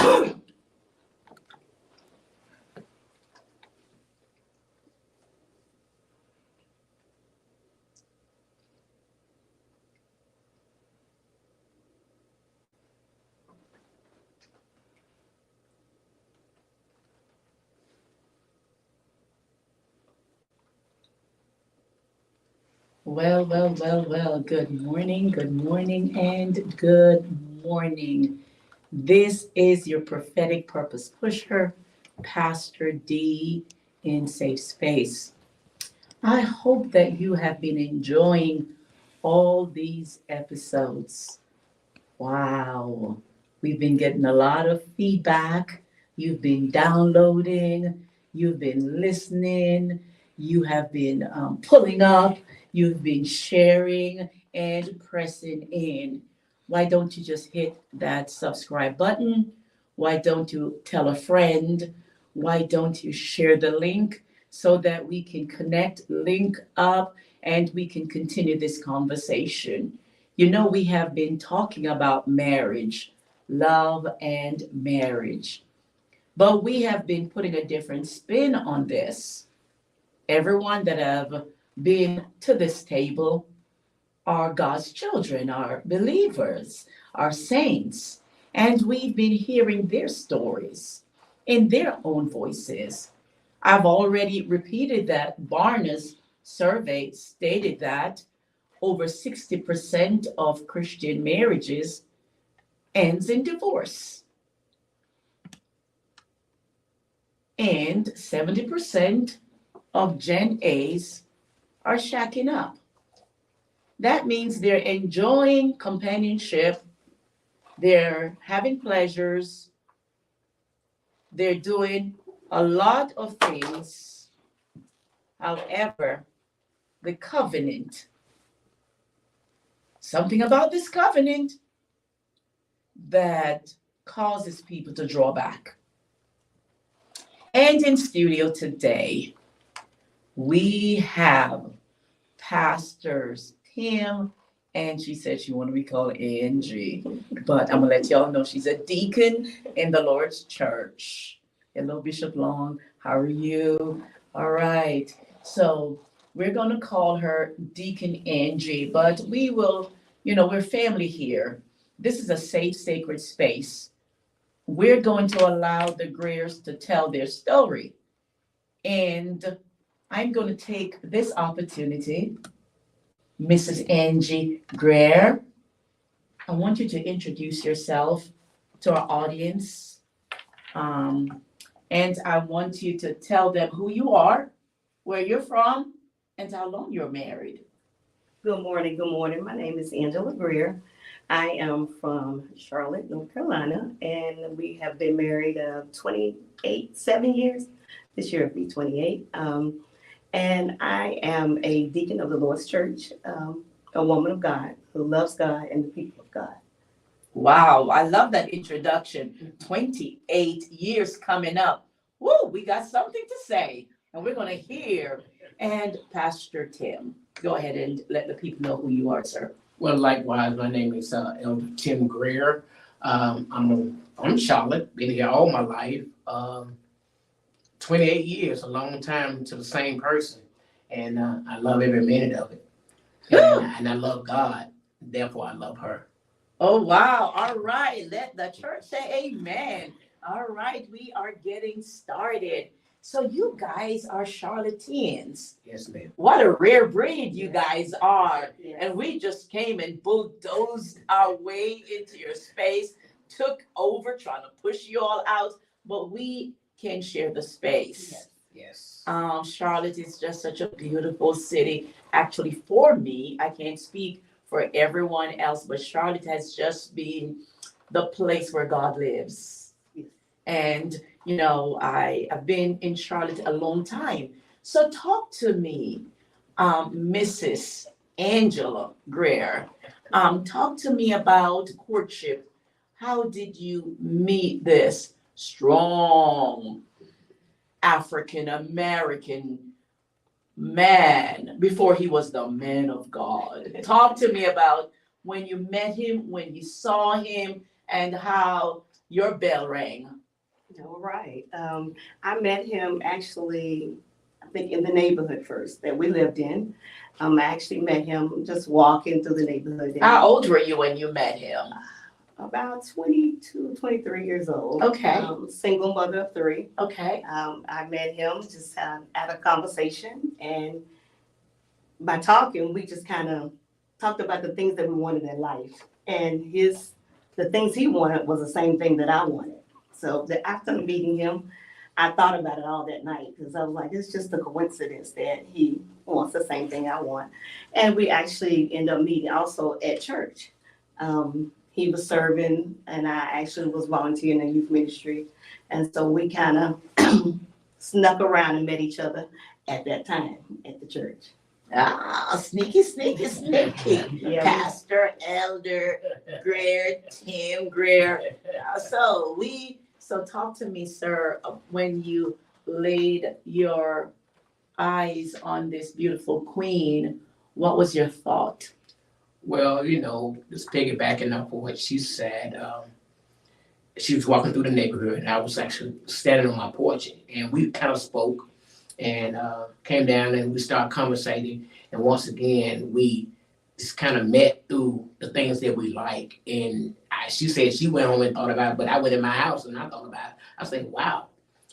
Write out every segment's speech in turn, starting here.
Well. Good morning, and good morning. This is your prophetic purpose pusher, Pastor D in Safe Space. I hope that you have been enjoying all these episodes. Wow. We've been getting a lot of feedback. You've been downloading, you've been listening, you have been pulling up, you've been sharing and pressing in. Why don't you just hit that subscribe button? Why don't you tell a friend? Why don't you share the link so that we can connect, link up, and we can continue this conversation? You know, we have been talking about marriage, love, and marriage, but we have been putting a different spin on this. Everyone that have been to this table are God's children, are believers, are saints, and we've been hearing their stories in their own voices. I've already repeated that Barna's survey stated that over 60% of Christian marriages ends in divorce, and 70% of Gen A's are shacking up. That means they're enjoying companionship, they're having pleasures, they're doing a lot of things. However, the covenant, something about this covenant that causes people to draw back. And in studio today, we have pastors Tim, and she said she wanted to be called Angie, but I'm gonna let y'all know she's a deacon in the Lord's church. Hello, Bishop Long. How are you? All right. So we're gonna call her Deacon Angie, but we will, we're family here. This is a safe, sacred space. We're going to allow the Griers to tell their story. And I'm going to take this opportunity, Mrs. Angie Grier. I want you to introduce yourself to our audience. And I want you to tell them who you are, where you're from, and how long you're married. Good morning. Good morning. My name is Angela Grier. I am from Charlotte, North Carolina, and we have been married 7 years. This year will be 28. And I am a deacon of the Lord's Church, a woman of God who loves God and the people of God. Wow, I love that introduction. 28 years coming up. Woo, we got something to say, and we're going to hear. And Pastor Tim, go ahead and let the people know who you are, sir. Well, likewise, my name is Elder Tim Grier. I'm from Charlotte, been here all my life. 28 years, a long time to the same person. And I love every minute of it. And I love God, therefore I love her. Oh, wow. All right. Let the church say amen. All right. We are getting started. So you guys are Charlotteans. Yes, ma'am. What a rare breed you guys are. Yes. And we just came and bulldozed our way into your space, took over trying to push you all out, but we can share the space. Yes. Charlotte is just such a beautiful city. Actually, for me, I can't speak for everyone else, but Charlotte has just been the place where God lives. Yes. And I've been in Charlotte a long time. So talk to me, Mrs. Angela Grier. Talk to me about courtship. How did you meet this strong African American man before he was the man of God? Talk to me about when you met him, when you saw him, and how your bell rang? All right. I met him actually, I think in the neighborhood first that we lived in. I actually met him just walking through the neighborhood. How old were you when you met him? About 22, 23 years old. Okay. Single mother of three. Okay. I met him just at a conversation, and by talking, we just kind of talked about the things that we wanted in life. And the things he wanted was the same thing that I wanted. So after meeting him, I thought about it all that night because I was like, it's just a coincidence that he wants the same thing I want. And we actually ended up meeting also at church. He was serving, and I actually was volunteering in youth ministry. And so we kind of snuck around and met each other at that time at the church. Ah, sneaky, sneaky, sneaky. Yeah. Pastor, Elder, Grier, Tim Grier. So talk to me, sir, when you laid your eyes on this beautiful queen, what was your thought? Well, just piggybacking up on what she said, she was walking through the neighborhood, and I was actually standing on my porch, and we kind of spoke, and came down and we started conversating, and once again we just kind of met through the things that we like. And she said she went home and thought about it, but I went in my house and I thought about it. I said, wow,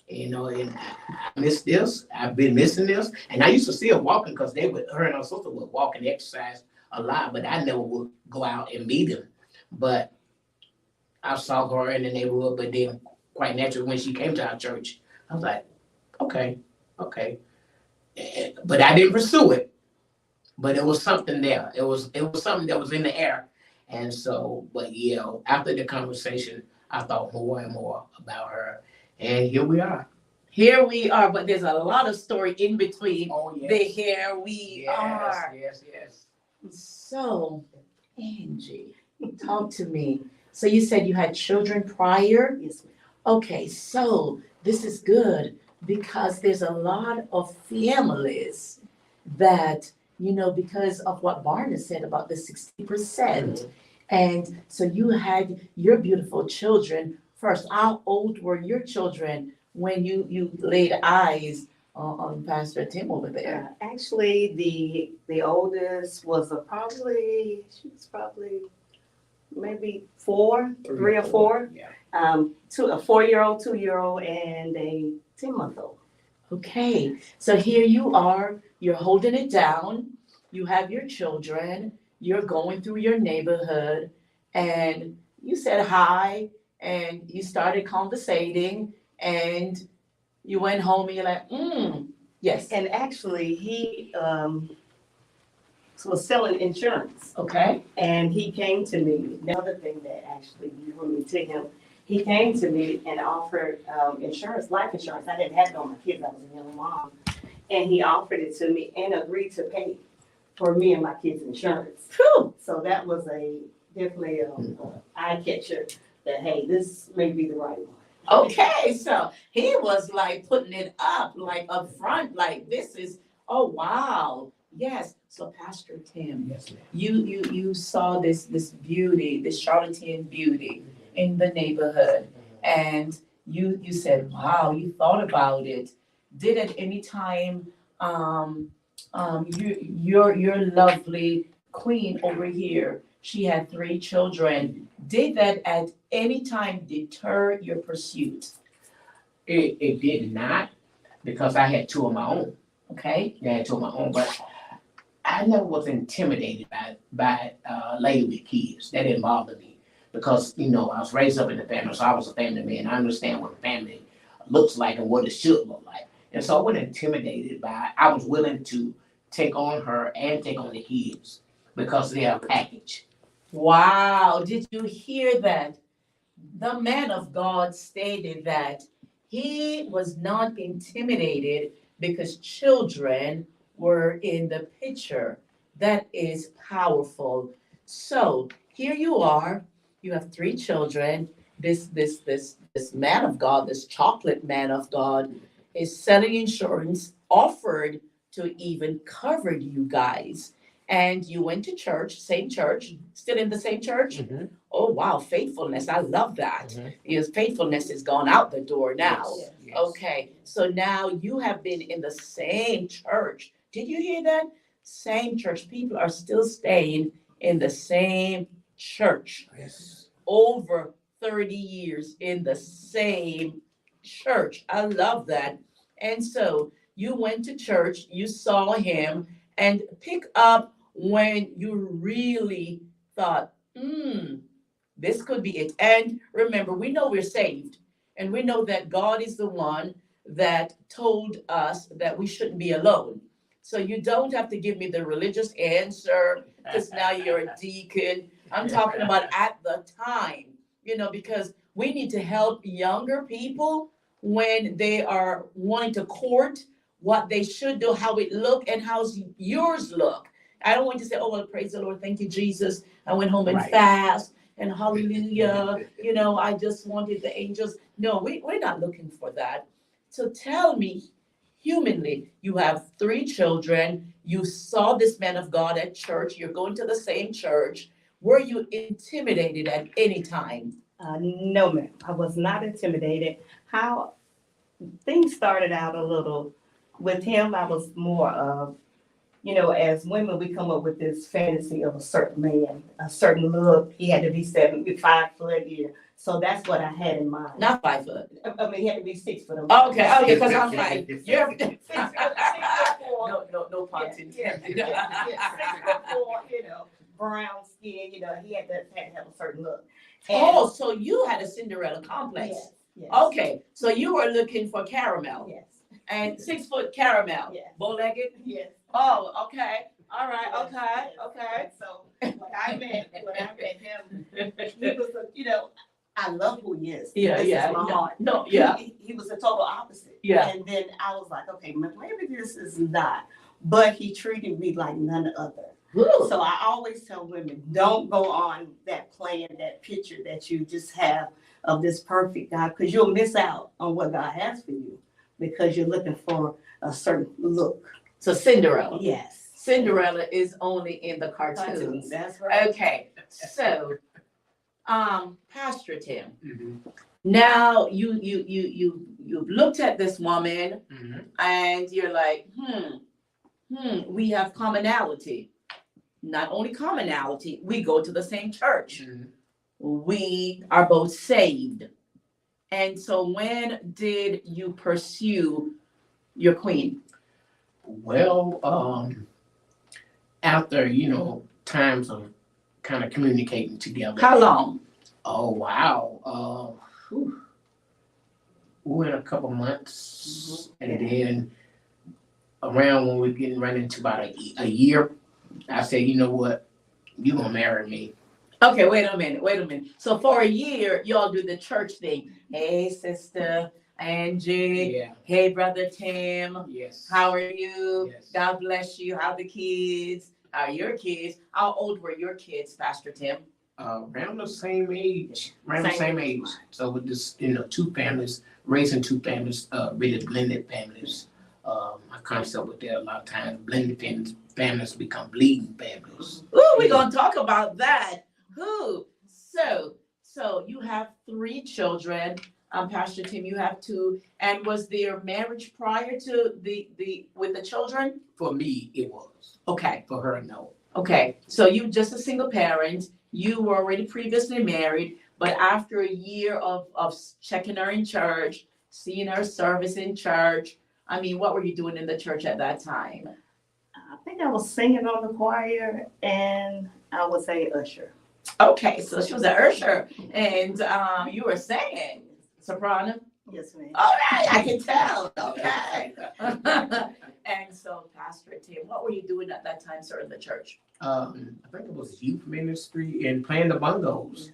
and I miss this. I've been missing this, and I used to see her walking because her and her sister would walk and exercise a lot, but I never would go out and meet them. But I saw her in the neighborhood, but then quite naturally when she came to our church, I was like, okay. But I didn't pursue it. But it was something there. It was something that was in the air. And so, but yeah, after the conversation, I thought more and more about her. And here we are. Here we are, but there's a lot of story in between. Oh, yes. The here we are. Yes. So, Angie, talk to me. So you said you had children prior? Yes, ma'am. Okay, so this is good because there's a lot of families that, because of what Barna said about the 60%. And so you had your beautiful children first. How old were your children when you laid eyes on Pastor Tim over there? Actually, the oldest was she was probably maybe 3 or 4. Yeah. A 4-year-old, 2-year-old, and a 10-month-old. Okay, so here you are, you're holding it down, you have your children, you're going through your neighborhood, and you said hi, and you started conversating, and you went home and you're like, yes. And actually, he was selling insurance. Okay. And he came to me. Another thing that actually drew me to him, he came to me and offered insurance, life insurance. I didn't have it on my kids. I was a young mom. And he offered it to me and agreed to pay for me and my kids' insurance. Whew. So that was definitely a eye catcher that, hey, this may be the right one. Okay, so he was like putting it up, like up front, like this is, oh, wow. Yes, so Pastor Tim, Yes, ma'am. you saw this beauty, this charlatan beauty in the neighborhood, and you said, wow, you thought about it. Did at any time your lovely queen over here, she had 3 children, did that at any time deter your pursuit? It did not, because I had 2 of my own. Okay. I had 2 of my own, but I never was intimidated by a lady with kids. That didn't bother me because, I was raised up in the family, so I was a family man. I understand what a family looks like and what it should look like. And so I wasn't intimidated by it. I was willing to take on her and take on the kids because they're a package. Wow, did you hear that? The man of God stated that he was not intimidated because children were in the picture. That is powerful. So here you are, you have 3 children. This man of God, this chocolate man of God, is selling insurance, offered to even cover you guys. and you went to church, same church, still in the same church? Mhm. Oh, wow, faithfulness. I love that. Mhm. Your faithfulness has gone out the door now. Yes, yes. Okay, so now you have been in the same church. Did you hear that? Same church. People are still staying in the same church. Yes. Over 30 years in the same church. I love that. And so you went to church, you saw him, and pick up when you really thought, this could be it. And remember, we know we're saved, and we know that God is the one that told us that we shouldn't be alone. So you don't have to give me the religious answer because now you're a deacon. I'm talking about at the time, because we need to help younger people when they are wanting to court what they should do, how it look, and how's yours look. I don't want you to say, oh, well, praise the Lord, thank you, Jesus. I went home and Right. fast and hallelujah. I just wanted the angels. No, we're not looking for that. So tell me, humanly, you have 3 children. You saw this man of God at church. You're going to the same church. Were you intimidated at any time? No, ma'am. I was not intimidated. How things started out a little with him, I was more of, as women, we come up with this fantasy of a certain man, a certain look. He had to be 5 foot. So that's what I had in mind. Not 5 foot. I mean, he had to be 6 foot. Okay, because I'm like, you're 6'4". no pun intended. Yeah, 6'4", brown skin, he had to have a certain look. Oh, so you had a Cinderella complex. Yes. Okay, so you were looking for caramel. Yes. And 6 foot caramel. Yes. Bow-legged? Yes. Oh, okay. All right. Yes. Okay. So when I met him, he was I love who he is. Yeah, This yeah. is my heart. No, yeah. He was the total opposite. Yeah. And then I was like, okay, maybe this is not. But he treated me like none other. Ooh. So I always tell women, don't go on that plan, that picture that you just have of this perfect guy, because you'll miss out on what God has for you because you're looking for a certain look. So Cinderella. Yes. Cinderella is only in the cartoons. That's right. Okay. So, Pastor Tim, Mhm. now you've looked at this woman Mhm. and you're like, we have commonality. Not only commonality, we go to the same church. Mhm. We are both saved. And so when did you pursue your queen? Well, after times of kind of communicating together. How long? Oh wow. We went a couple months, and then around when we're getting right into about a year, I said, you know what, you gonna marry me. Okay, wait a minute. So for a year, y'all do the church thing. Hey, sister Angie. Yeah. Hey, brother Tim. Yes. How are you? Yes. God bless you. How are the kids? How are your kids? How old were your kids, Pastor Tim? Around the same age. Same. So with this, 2 families, raising 2 families, really blended families. I concept with that a lot of times, blended families become bleeding families. Ooh, we're gonna talk about that. Who? So you have 3 children. Pastor Tim, you have 2. And was there marriage prior to with the children? For me, it was. Okay. For her, no. Okay. So you just a single parent. You were already previously married, but after a year of checking her in church, seeing her service in church, what were you doing in the church at that time? I think I was singing on the choir, and I was a usher. Okay, so she was an usher, and you were singing soprano. Yes, ma'am. All right, I can tell. Okay. And so, Pastor Tim, what were you doing at that time, sir, in the church? I think it was youth ministry and playing the bongos.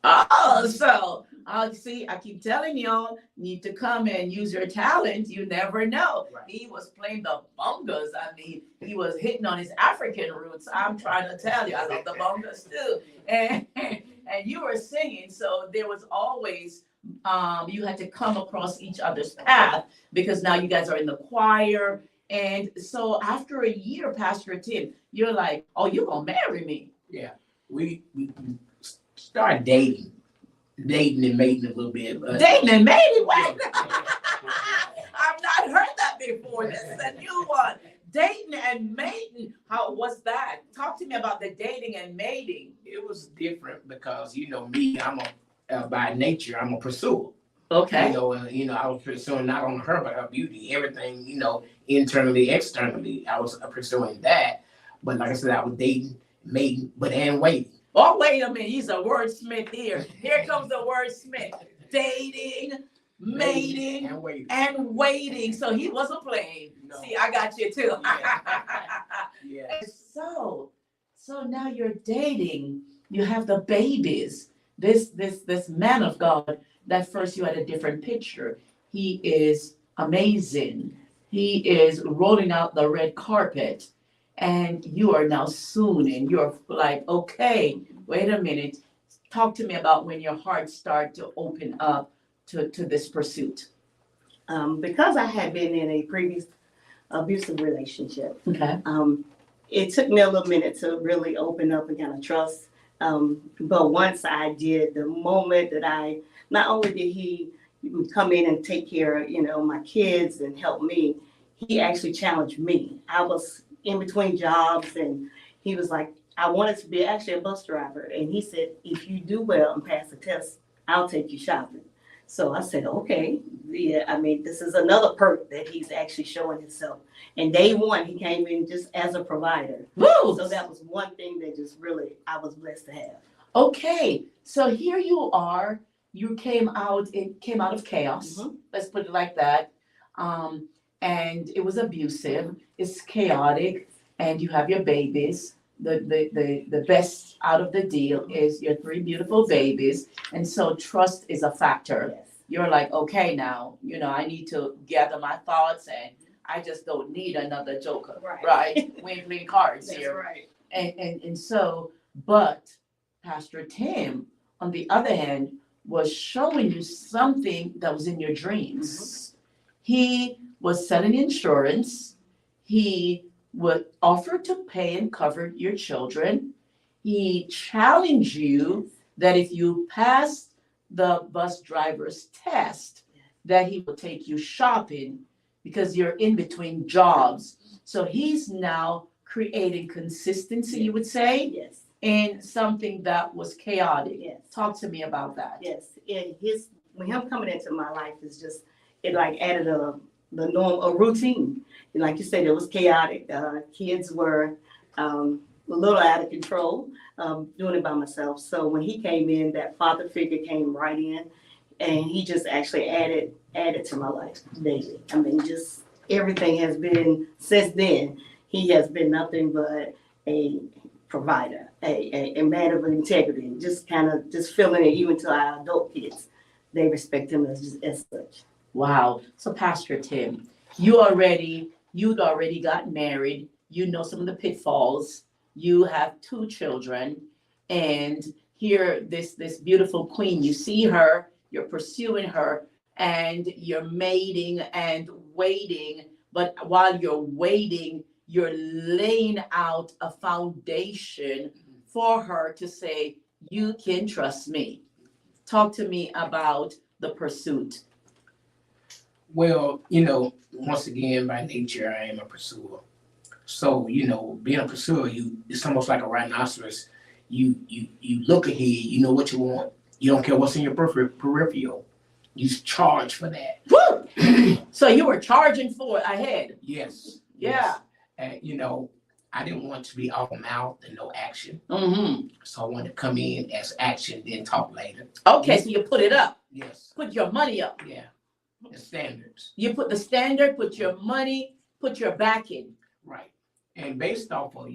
Oh, so see, I keep telling y'all, need to come and use your talent. You never know. Right. He was playing the bongos. He was hitting on his African roots. I'm trying to tell you, I love the bongos too. And you were singing, so there was always you had to come across each other's path because now you guys are in the choir And so after a year, Pastor Tim, you're like, oh, you're going to marry me. Yeah. We started dating and mating a little bit. But Dating and mating? What? I've not heard that before. This is a new one. Dating and mating. How was that? Talk to me about the dating and mating. it was different because me, by nature I'm a pursuer. Okay. I was pursuing not only her but her beauty, everything, internally, externally. I was pursuing that. But like I said, I was dating, mating, and waiting. Oh, wait a minute. He's a wordsmith here. Here comes the wordsmith. Dating, mating, and waiting. So he wasn't playing. No. See, I got you too. Yeah. So now you're dating. You have the babies. This man of God. That first you had a different picture. He is amazing. He is rolling out the red carpet, and you are now swooning. You're like, okay, wait a minute. Talk to me about when your heart started to open up to this pursuit. Because I had been in a previous abusive relationship, Okay. it took me a little minute to really open up and kind of trust. But once I did, the moment that not only did he come in and take care of, my kids and help me, he actually challenged me. I was in between jobs and he was like, I wanted to be actually a bus driver. And he said, if you do well and pass the test, I'll take you shopping. So I said, okay, yeah, this is another perk that he's actually showing himself. And day one, he came in just as a provider. Woo! So that was one thing that just really, I was blessed to have. Okay, so here you are. You came out of chaos. Mhm. Let's put it like that. And it was abusive. It's chaotic, and you have your babies. The best out of the deal is your 3 beautiful babies, and so trust is a factor. Yes. You're like, okay, now I need to gather my thoughts, and I just don't need another joker, right? We ain't playing cards That's here. right. And so, but Pastor Tim, on the other hand, was showing you something that was in your dreams. He was selling insurance. He would offer to pay and cover your children. He challenged you that if you passed the bus driver's test, that he will take you shopping because you're in between jobs. So he's now creating consistency, you would say, Yes. in something that was chaotic. Yes. Talk to me about that. Yes. And when him coming into my life is just, it like added the norm, a routine. And like you said, it was chaotic. Kids were a little out of control, doing it by myself. So when he came in, that father figure came right in, and he just actually added to my life daily. Just everything has been, since then, he has been nothing but a provider, a man of integrity, just feeling it even to our adult kids. They respect him as such. Wow. So Pastor Tim, you'd already got married. You know some of the pitfalls. You have 2 children, and here this beautiful queen, you see her, you're pursuing her, and you're mating and waiting. But while you're waiting, you're laying out a foundation for her to say, you can trust me. Talk to me about the pursuit. Well, once again, by nature, I am a pursuer. So, being a pursuer, it's almost like a rhinoceros. You look ahead, you know what you want. You don't care what's in your peripheral. You charge for that. Woo! So you were charging for it ahead. Yes. Yeah. And, I didn't want to be all mouth and no action. Mm-hmm. So I wanted to come in as action, then talk later. Okay, so you put it up. Yes. Put your money up. Yeah. The standards. You put the standard, put your money, put your back in. Right. And based off of,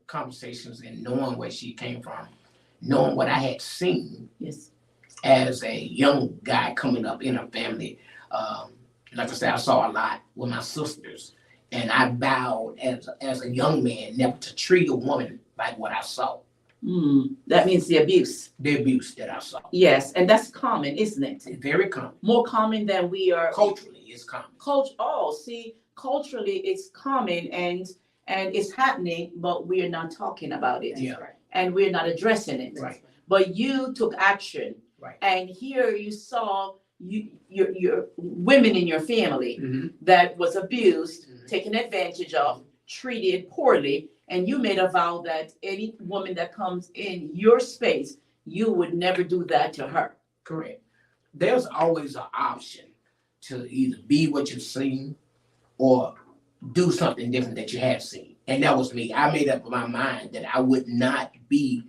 conversations and knowing where she came from, knowing what I had seen Yes. as a young guy coming up in a family, like I said, I saw a lot with my sisters. And I vowed as a young man never to treat a woman like what I saw. That means the abuse. The abuse that I saw. Yes, and that's common, isn't it? Very common. More common than we are. Culturally, it's common. Culture. Oh, see, culturally it's common and it's happening, but we're not talking about it. Yeah. Right. And we're not addressing it. Right. But you took action. Right. And here you saw your women in your family Mm-hmm. that was abused, Mhm. taken advantage of, treated poorly, and you made a vow that any woman that comes in your space, you would never do that to her. Correct. There's always an option to either be what you've seen or do something different that you have seen. And that was me. I made up my mind that I would not be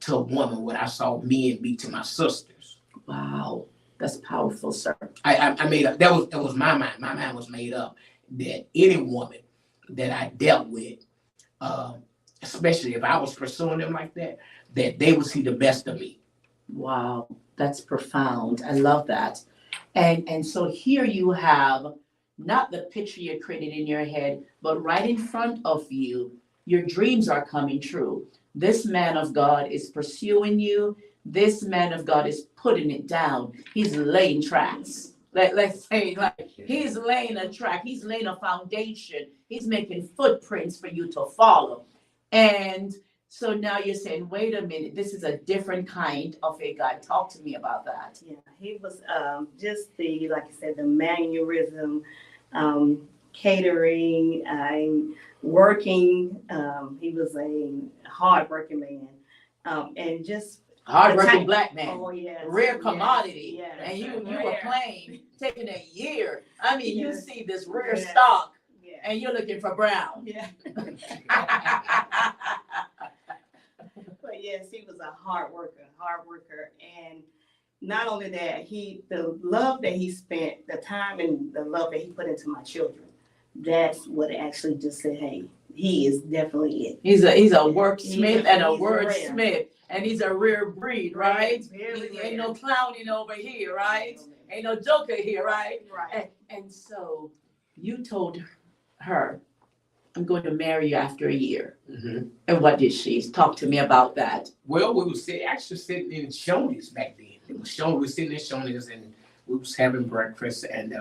to a woman what I saw men be to my sisters. Wow, that's powerful, sir. I made up, that was my mind. My mind was made up that any woman that I dealt with, especially if I was pursuing them like that they would see the best of me. Wow, that's profound. I love that. And so here you have not the picture you created in your head, but right in front of you, your dreams are coming true. This man of God is pursuing you. This man of God is putting it down. He's laying tracks. Let's say, like, he's laying a track. He's laying a foundation. He's making footprints for you to follow. And so now you're saying, wait a minute, this is a different kind of a God. Talk to me about that. Yeah, he was just the, like you said, the mannerism, catering, working. He was a hard-working man, and just Hardworking type- black man. oh yes, Rare commodity. yes, And you were rare. plain, taking a year. I mean, you Yes. see this rare Yes. stock Yeah. and you're looking for brown. Yeah. But yes, he was a hard worker, and not only that, the love that he spent, the time and the love that he put into my children, that's what actually just said, hey, he is definitely it. He's a wordsmith and a he's rare. wordsmith, and he's a rare breed, right? Very He rare. ain't no clowning over here, right? Ain't no joker here, right? Right. And so you told her, I'm going to marry you after a year. Mm-hmm. And what did she? Talk to me about that. Well, we was actually sitting in Shoney's back then. It was Shoney. We were sitting in Shoney's and we was having breakfast. And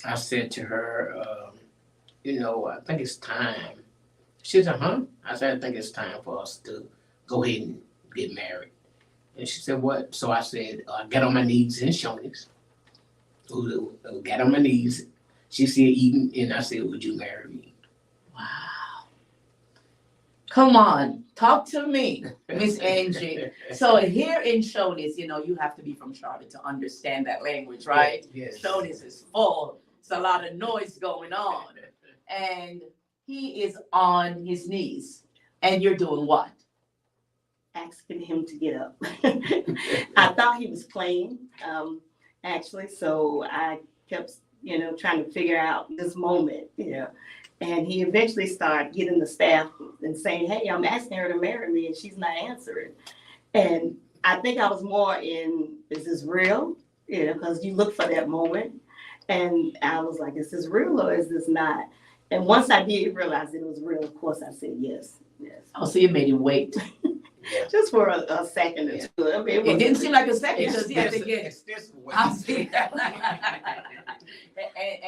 I said to her, I think it's time. She said, huh? I said, I think it's time for us to go ahead and get married. And she said, what? So I said, I got on my knees in Shoney's. Got on my knees. She said, eating. And I said, would you marry me? Wow. Come on, talk to me, Miss Angie. So here in Shoney's, you have to be from Charlotte to understand that language, right? Yes. Shoney's is full. It's a lot of noise going on. And he is on his knees. And you're doing what? Asking him to get up. I thought he was playing, actually, so I kept, trying to figure out this moment, And he eventually started getting the staff and saying, hey, I'm asking her to marry me, and she's not answering. And I think I was more in, is this real? Because you look for that moment. And I was like, is this real or is this not? And once I did realize it was real, of course, I said yes. Oh, so you made him wait. Just for a second or two. I mean, It didn't seem like a second It's because he had to get. extensive way. I see.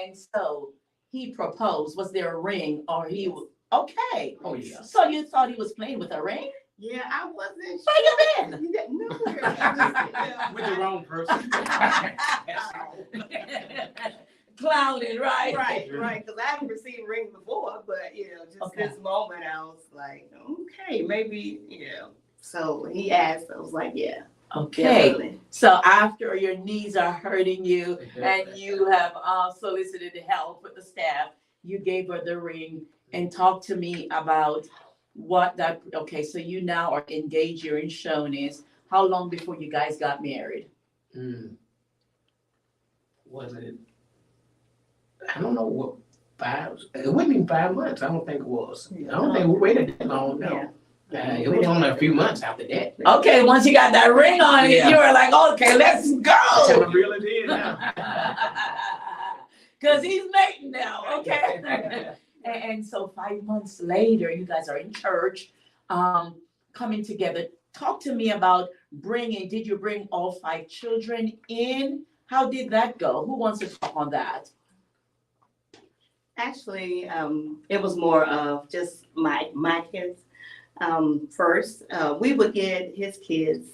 And so he proposed. Was there a ring or he was okay? Oh, yeah. So you thought he was playing with a ring? Yeah, I wasn't Where you been? sure. With the wrong person. Clowning, right? Right. Because I haven't received a ring before, but just Okay. this moment, I was like, okay, maybe, So he asked, I was like, yeah, Okay. definitely. So after your knees are hurting you and you have solicited help with the staff, you gave her the ring and talk to me about okay, so you now are engaged, you're in Shoney's. How long before you guys got married? Was it? I don't know what 5. It wasn't even 5 months. I don't think it was. I don't think we waited that long. No. It was only a few months after that. Okay, once you got that ring on it, Yeah. you were like, okay, let's I go. really did now. Because he's mating now, okay? And so 5 months later, you guys are in church, coming together. Talk to me about did you bring all 5 children in? How did that go? Who wants to talk on that? Actually, it was more of just my kids. First, we would get his kids,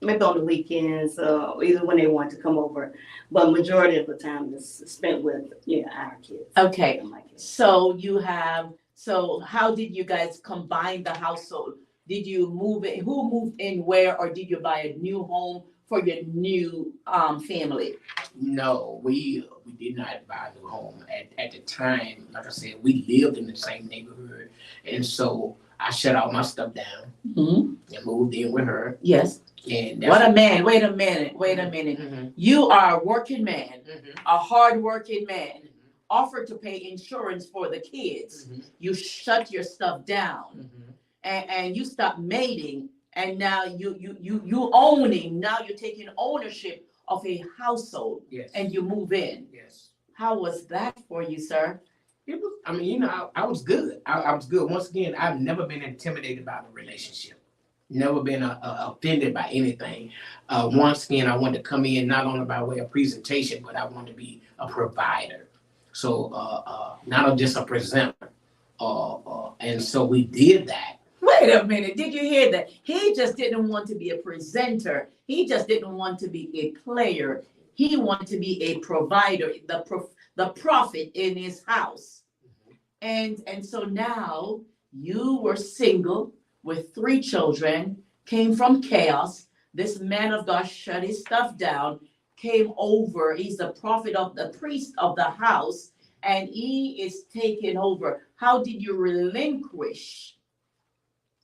maybe on the weekends, either when they want to come over. But majority of the time is spent with, our kids. Okay, and my kids. so how did you guys combine the household? Did you move in, who moved in where, or did you buy a new home for your new family? No, we did not buy a new home. At the time, like I said, we lived in the same neighborhood. And so I shut all my stuff down Hmm. and moved in with her. Yes. And What a man. Wait a minute. Mhm, You are a working man, mhm, a hard working man, offered to pay insurance for the kids. mhm, You shut your stuff down. mhm. And you stop mating, and now you owning, now you're taking ownership of a household, Yes. and you move in. Yes. How was that for you, sir? It was, I mean, I was good. I was good. Once again, I've never been intimidated by the relationship. Never been offended by anything. Once again, I wanted to come in not only by way of presentation, but I wanted to be a provider. So not just a presenter. And so we did that. Wait a minute, did you hear that? He just didn't want to be a presenter. He just didn't want to be a player. He wanted to be a provider, the prophet in his house. And so now you were single with 3 children, came from chaos. This man of God shut his stuff down, came over. He's the prophet of the priest of the house, and he is taking over. How did you relinquish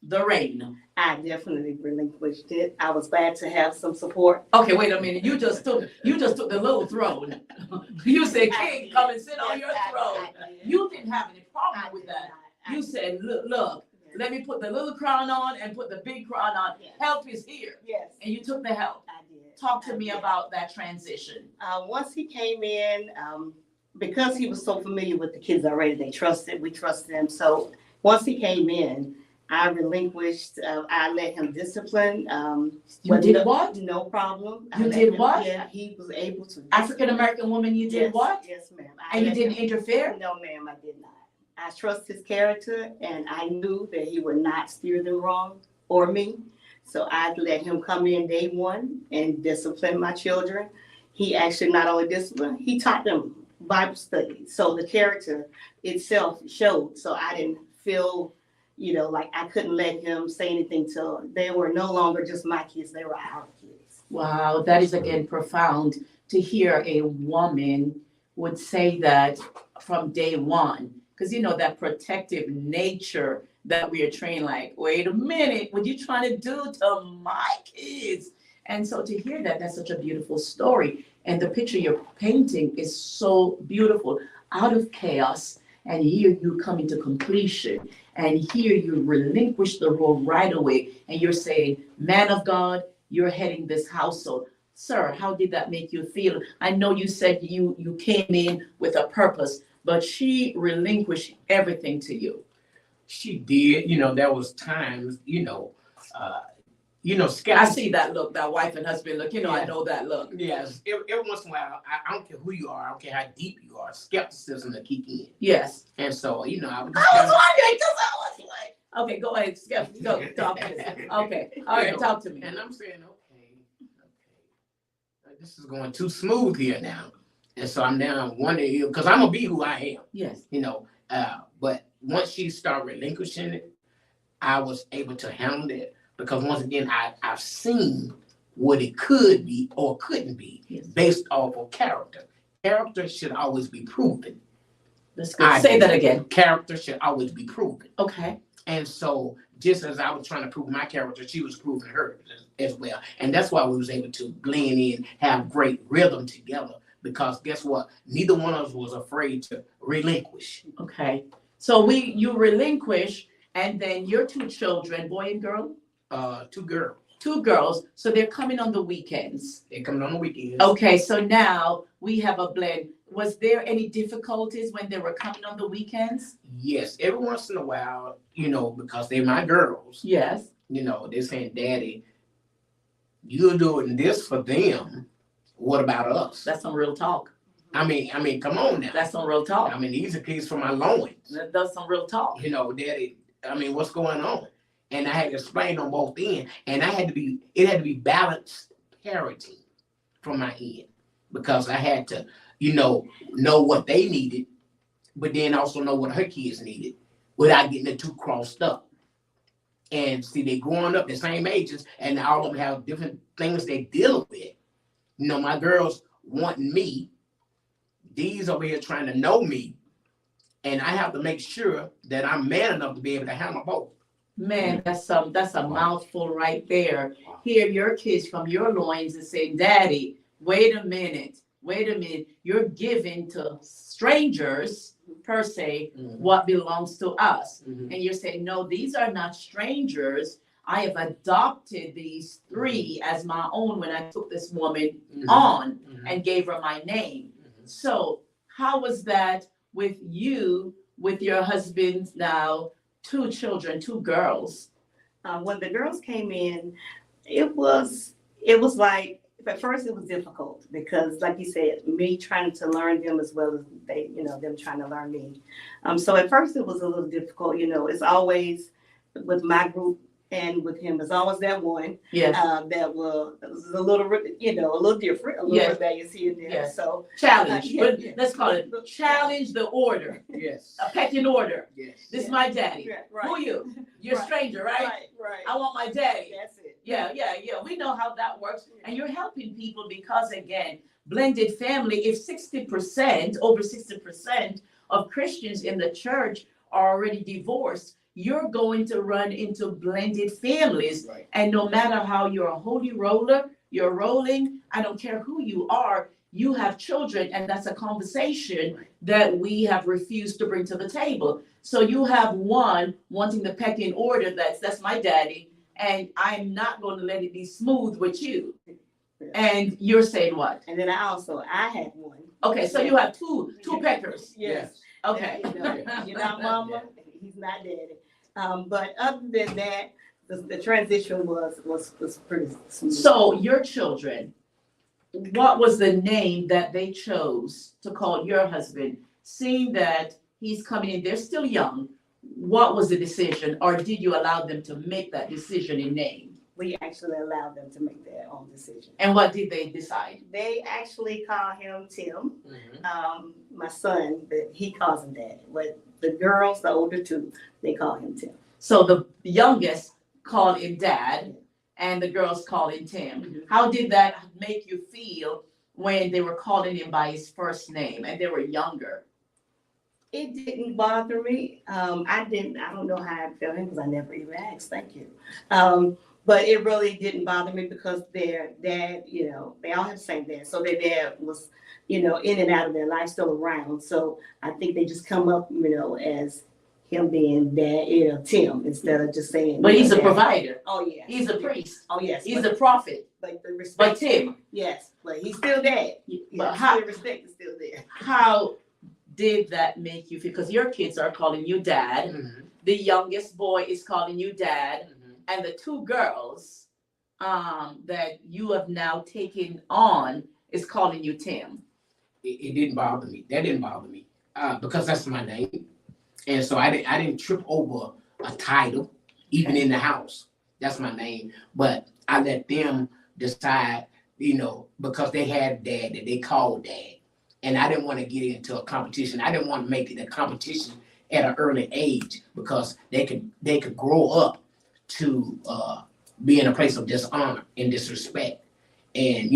the reign? I definitely relinquished it. I was glad to have some support. Okay, wait a minute. You just took the little throne. You said, "King, come and sit on your throne." You didn't have any problem with that. You said, look, let me put the little crown on and put the big crown on. Yes. Help is here. Yes, And you took the help. I did. Talk to I me did. about that transition. Once he came in, because he was so familiar with the kids already, we trusted him. So once he came in, I relinquished, I let him discipline. You did what? No problem. You I let did him- what? Yeah, he was able to. African American woman, you did Yes, what? Yes, ma'am. And you didn't interfere? No, ma'am, I did not. I trust his character, and I knew that he would not steer them wrong or me. So I let him come in day one and discipline my children. He actually not only disciplined, he taught them Bible study. So the character itself showed. So I didn't feel, like I couldn't let him say anything till they were no longer just my kids, they were our kids. Wow, that is again profound to hear a woman would say that from day one. Because that protective nature that we are trained, like, wait a minute, what you trying to do to my kids? And so to hear that, that's such a beautiful story. And the picture you're painting is so beautiful. Out of chaos, and here you come into completion. And here you relinquish the role right away. And you're saying, man of God, you're heading this household. Sir, how did that make you feel? I know you said you came in with a purpose, but she relinquished everything to you. She did. There was times, I skeptics. see that look, that wife and husband look. I Yeah. know that look. Yes. Every once in a while, I don't care who you are, I don't care how deep you are, skepticism will kick in. Yes. And so, I was I just was wondering because I was like, okay, go ahead, Skip. Go talk to me. Okay, all right, talk to me. And I'm saying, okay, this is going too smooth here now. And so I'm now wondering, because I'm gonna be who I am, Yes. but once she started relinquishing it, I was able to handle it because once again, I've seen what it could be or couldn't be Yes. based off of character. Character should always be proven. That's good. Say that again. Character should always be proven. Okay. And so just as I was trying to prove my character, she was proving hers as well. And that's why we was able to blend in, have great rhythm together. Because guess what? Neither one of us was afraid to relinquish. Okay. So you relinquish, and then your 2 children, boy and girl? 2 girls. 2 girls. So they're coming on the weekends. They coming on the weekends. Okay, so now we have a blend. Was there any difficulties when they were coming on the weekends? Yes, every once in a while, because they're my girls, Yes. they're saying, Daddy, you're doing this for them. What about us? That's some real talk. I mean, come on now. That's some real talk. I mean, these are kids from my loins. That's some real talk. You know, Daddy. I mean, what's going on? And I had to explain on both ends, and it had to be balanced parenting from my end because I had to, know what they needed, but then also know what her kids needed without getting it too crossed up. And see, they growing up the same ages, and all of them have different things they deal with. My girls wanting me, these over here trying to know me, and I have to make sure that I'm man enough to be able to handle both. Man, that's a mouthful right there. Hear your kids from your loins and say, Daddy, wait a minute. You're giving to strangers, per se, what belongs to us. And you're saying, no, these are not strangers. I have adopted these three as my own when I took this woman on and gave her my name. So how was that with you, with your husband now, 2 children, 2 girls? When the girls came in, it was like, at first it was difficult because, like you said, me trying to learn them as well as they, them trying to learn me. So at first it was a little difficult. It's always with my group and with him, it's always that one that was a little, a little different, a little rebellious here and there. Yes. So challenge. Let's call it challenge the order. Yes. A pecking order. Yes. This is my daddy. Right. Who are you? You're a stranger, right? Right. I want my daddy. That's it. Yeah. We know how that works. And you're helping people because, again, blended family, if over 60% of Christians in the church are already divorced, you're going to run into blended families. Right. And no matter how you're a holy roller, you're rolling, I don't care who you are, you have children, and that's a conversation that we have refused to bring to the table. So you have one wanting the pecking order, that's my daddy, and I'm not going to let it be smooth with you. And you're saying what? And then I had one. Okay, so you have two peckers. Yes. Okay. You're not mama, he's not daddy. But other than that, the transition was pretty smooth. So your children, what was the name that they chose to call your husband? Seeing that he's coming in, they're still young. What was the decision, or did you allow them to make that decision in name? We actually allowed them to make their own decision. And what did they decide? They actually call him Tim. My son, he calls him Daddy. But the girls, the older 2, they call him Tim. So the youngest called him Dad, and the girls called him Tim. How did that make you feel when they were calling him by his first name and they were younger? It didn't bother me. I don't know how I felt because I never even asked. Thank you. But it really didn't bother me because their dad, they all have the same dad. So their dad was, in and out of their life, still around. So I think they just come up, as him being dad, Tim, instead of just saying. But he's a provider. Oh, yeah. He's a priest. Oh, yes. He's a prophet. But the respect. But Tim. Yes, but he's still dad. But how, the respect is still there. How did that make you feel? Because your kids are calling you Dad. The youngest boy is calling you Dad. And the 2 girls that you have now taken on is calling you Tim. It didn't bother me. That didn't bother me because that's my name. And so I didn't trip over a title, even in the house. That's my name. But I let them decide, because they had dad that they called Dad. And I didn't want to get into a competition. I didn't want to make it a competition at an early age because they could grow up to be in a place of dishonor and disrespect. And,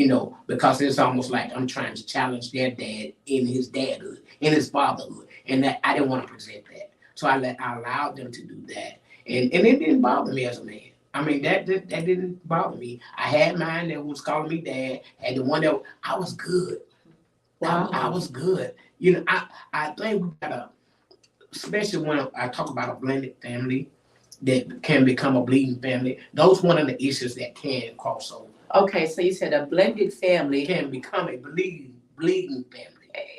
because it's almost like I'm trying to challenge their dad in his dadhood, in his fatherhood. And that I didn't want to present that. So I allowed them to do that. And it didn't bother me as a man. I mean, that didn't bother me. I had mine that was calling me Dad. Had the one that I was good. Wow. I was good. I think we gotta, especially when I talk about a blended family that can become a bleeding family, those one of the issues that can cross over. Okay, so you said a blended family can become a bleeding family.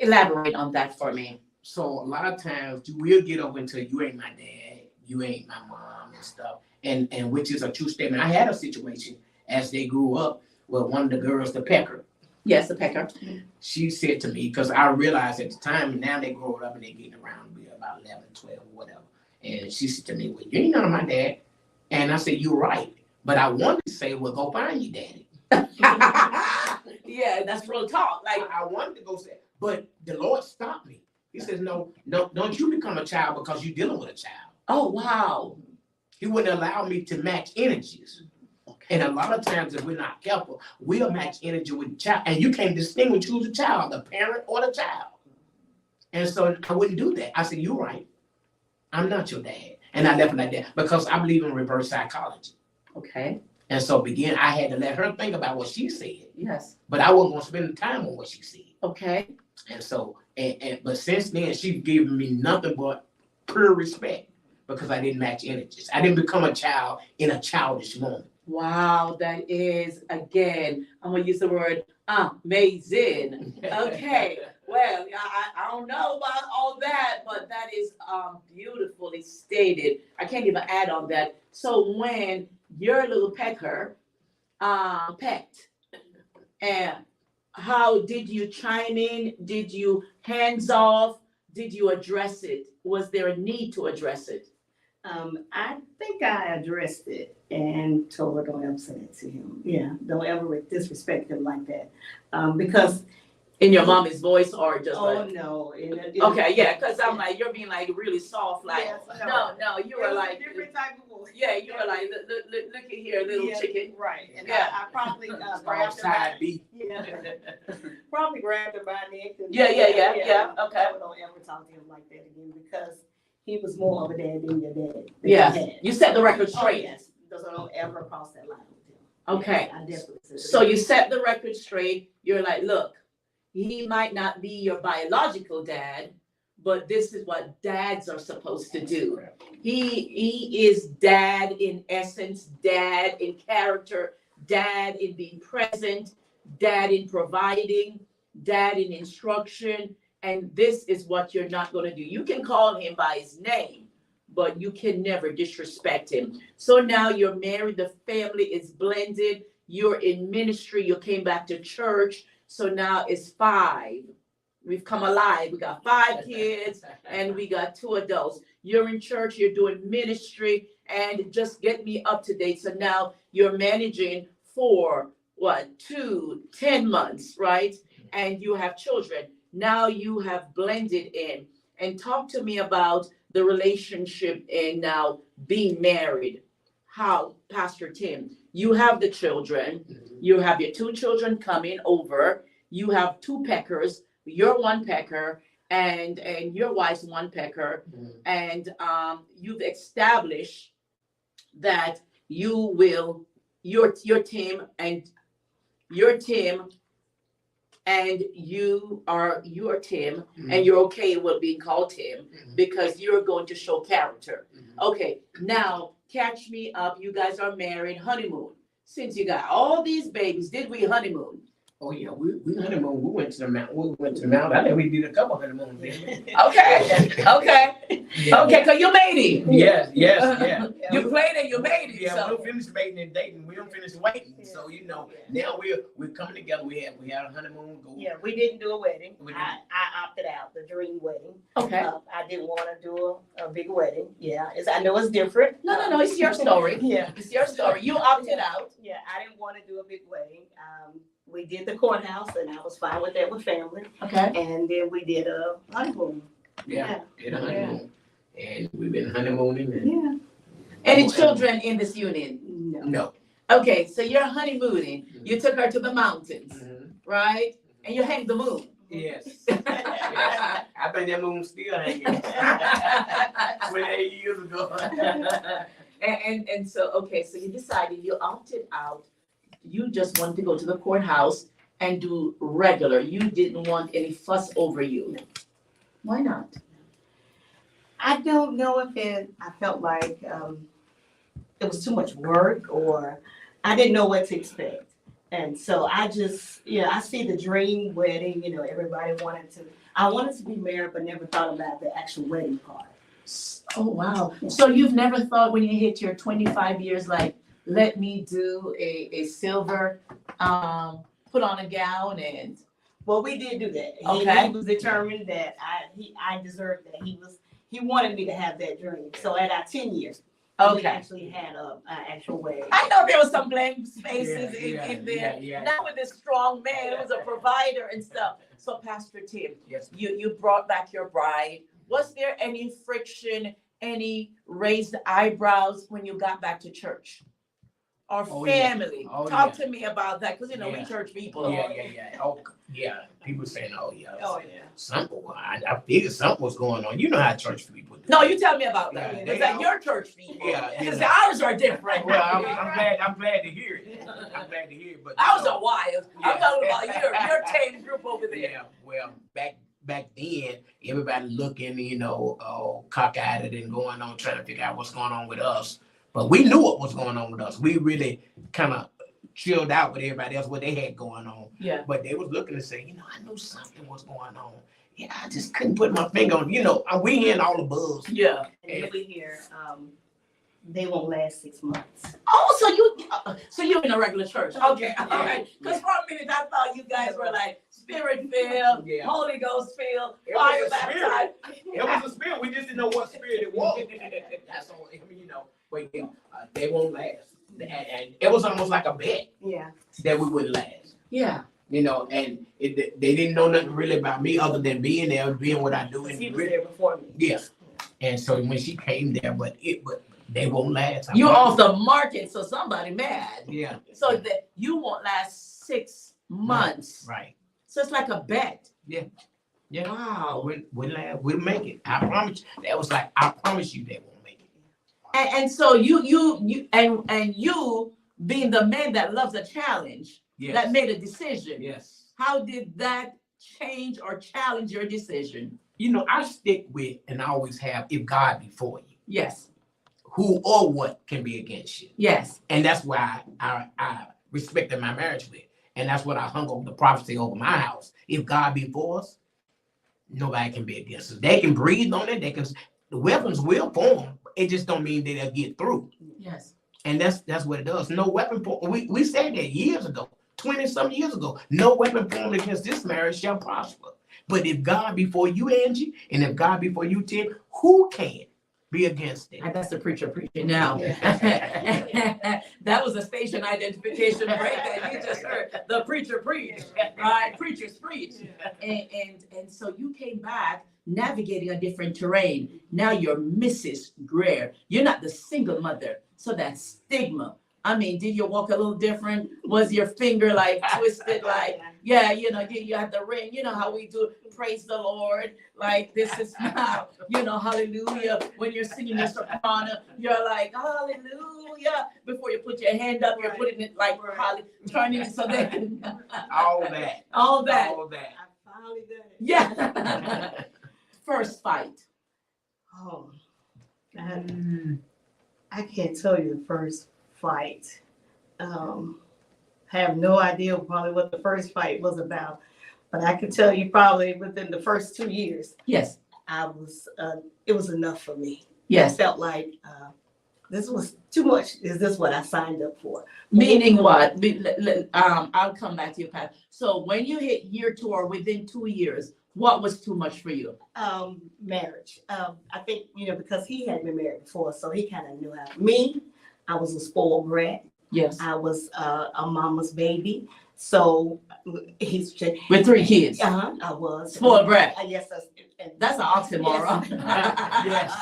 Elaborate on that for me. So a lot of times you will get over into you ain't my dad, you ain't my mom and stuff, and which is a true statement. I had a situation as they grew up where one of the girls, the pecker, Yes, the pecker. She said to me, because I realized at the time, and now they grow up and they getting around to be about 11, 12, whatever. And she said to me, well, you ain't none of my dad. And I said, you're right. But I wanted to say, well, go find your daddy. Yeah, that's real talk. Like, I wanted to go say, but the Lord stopped me. He says, no, don't you become a child because you're dealing with a child. oh, wow. He wouldn't allow me to match energies. And a lot of times, if we're not careful, we'll match energy with the child. And you can't distinguish who's the child, the parent or the child. And so I wouldn't do that. I said, you're right. I'm not your dad. And I left it like that because I believe in reverse psychology. Okay. And so I had to let her think about what she said. Yes. But I wasn't going to spend the time on what she said. Okay. And so, but since then, she's given me nothing but pure respect because I didn't match energies. I didn't become a child in a childish moment. Wow, that is, again, I'm going to use the word amazing. Okay. Well, I don't know about all that, but that is beautifully stated. I can't even add on that. So when your little pecker pecked, and how did you chime in? Did you hands off? Did you address it? Was there a need to address it? I think I addressed it and told her don't ever say that to him. Yeah, don't ever disrespect him like that. Because In your mommy's voice or just like? no. Okay, yeah, because I'm like, you're being like really soft, like, Yes, no, you were like, different type of voice. yeah, you were like, look at here, little Yeah, chicken. Right. And Yeah. I probably Small grabbed her side by, B. yeah, probably grabbed her by the neck. And, Yeah, okay. I don't ever talk to him like that again because he was more of a dad than your dad. that Yeah, you had. you set the record Oh, straight. yes, because I don't ever cross that line with him. Okay. Yes, I definitely said So you set the record straight. You're like, look, he might not be your biological dad, but this is what dads are supposed to do. He is dad in essence, dad in character, dad in being present, dad in providing, dad in instruction. And this is what you're not going to do. You can call him by his name, but you can never disrespect him. So now you're married, the family is blended, you're in ministry, you came back to church. So now it's 5. We've come alive. We got 5 kids and we got 2 adults. You're in church, you're doing ministry, and just get me up to date. So now you're managing for 10 months, right? And you have children. Now you have blended in. And talk to me about the relationship and now being married. How, Pastor Tim, you have the children, you have your 2 children coming over, you have 2 peckers, you're 1 pecker, and your wife's 1 pecker, and you've established that you will, your team and your team, and you are your Tim, and you're okay with being called Tim because you're going to show character. Okay, now catch me up. You guys are married, honeymoon. Since you got all these babies, did we honeymoon? Oh yeah, we honeymoon. We went to the mountain. We went to the mountain. I think we did a couple honeymoons. Didn't we? Okay, Yeah. okay, cause you made it. Yes, yeah. You played it, you made it. Yeah, we So don't finish dating and dating. We don't finish waiting. So now we're coming together. We had a honeymoon. Yeah, we didn't do a wedding. We didn't. I opted out, the dream wedding. okay. I didn't want to do a big wedding. Yeah, I know it's different. No, it's your story. Yeah. It's your story. You opted out. Yeah, I didn't want to do a big wedding. We did the courthouse and I was fine with that with family. Okay. And then we did a honeymoon. Yeah, did a honeymoon. And we've been honeymooning. And Yeah. Any children in this union? No. no. Okay, so you're honeymooning. You took her to the mountains, right? And you hang the moon. Yes. I think that moon's still hanging. 28 years ago. And so, okay, so you decided you opted out. You just wanted to go to the courthouse and do regular. You didn't want any fuss over you. Why not? I don't know if I felt like it was too much work or I didn't know what to expect. And so I just, I see the dream wedding, everybody I wanted to be married, but never thought about the actual wedding part. Oh, wow. So you've never thought when you hit your 25 years, like, let me do a silver put on a gown and? Well, we did do that. Okay. He was determined that I deserved that. He wanted me to have that dream. So at our 10 years, we Okay. actually had an actual wedding. I know there was some blank spaces Yeah, in there. yeah. Not with this strong man who's a provider and stuff. So Pastor Tim, Yes. you brought back your bride. Was there any friction, any raised eyebrows when you got back to church? Or Oh, yeah. family? Oh, Talk yeah. to me about that, because we Yeah. church people. Yeah. Oh, yeah. People saying, oh, yeah. Oh, yeah. Something. I figured something was going on. You know how church people do. No, you tell me about that. Yeah, Was they that all- your church people? Yeah, Because yeah. ours are different. Well, I'm glad to hear it. I'm glad to hear it. But I was a while. I'm Yeah. talking about your tame group over there. Yeah, well, back then, everybody looking, cockeyed and going on trying to figure out what's going on with us. But we knew what was going on with us. We really kind of chilled out with everybody else, what they had going on. Yeah. But they was looking to say, I knew something was going on. Yeah, I just couldn't put my finger on. We hearing all the buzz. Yeah. And we hear they won't last 6 months. Oh, so you in a regular church? Okay, all right. Because for a minute I thought you guys were like Spirit filled, Yeah. Holy Ghost filled, It fire was a spirit. baptized. It was a spirit. We just didn't know what spirit it was. That's all. But yeah, they won't last. And it was almost like a bet Yeah. that we wouldn't last. Yeah. And they didn't know nothing really about me other than being there, being what I do. Because And he was there before me. yeah. And so when she came there, but they won't last. You off the market, so somebody mad. Yeah. So that you won't last 6 months. Right. So it's like a bet. Yeah. Wow. We'll make it. I promise you. That was like, I promise you they won't make it. And so you being the man that loves a challenge, Yes. that made a decision. Yes. How did that change or challenge your decision? I stick with and I always have, if God be for you, Yes. who or what can be against you? Yes. And that's why I respected my marriage with. And that's what I hung over the prophecy over my house. If God be for us, nobody can be against us. They can breathe on it. The weapons will form. It just don't mean that they'll get through. Yes. And that's what it does. No weapon form. We said that years ago, 20-some years ago. No weapon formed against this marriage shall prosper. But if God be for you, Angie, and if God be for you, Tim, who can be against it? And that's the preacher preaching now. That was a station identification break that you just heard. The preacher preach, right? Preachers preach. And so you came back navigating a different terrain. Now you're Mrs. Grier. You're not the single mother. So that stigma. I mean, did you walk a little different? Was your finger like twisted? Like, yeah, did you have the ring? You know how we do praise the Lord. Like, this is now, hallelujah. When you're singing your soprano, you're like, hallelujah. Before you put your hand up, you're putting it like, turning it so that. All that. All that. All that. I finally did it. Yeah. First fight. Oh, I can't tell you the first fight. Have no idea probably what the first fight was about, but I can tell you probably within the first 2 years, Yes. it was enough for me. Yes. I felt like this was too much. Is this what I signed up for? Meaning what? I'll come back to you, Pat. So when you hit year 2 or within 2 years, what was too much for you? Marriage. I think, because he had been married before, so he kind of knew how. Me, I was a spoiled brat. Yes. I was a mama's baby. So he's just. With 3 kids. I was. Spoiled brat. Yes. That's an oxymoron. Yes.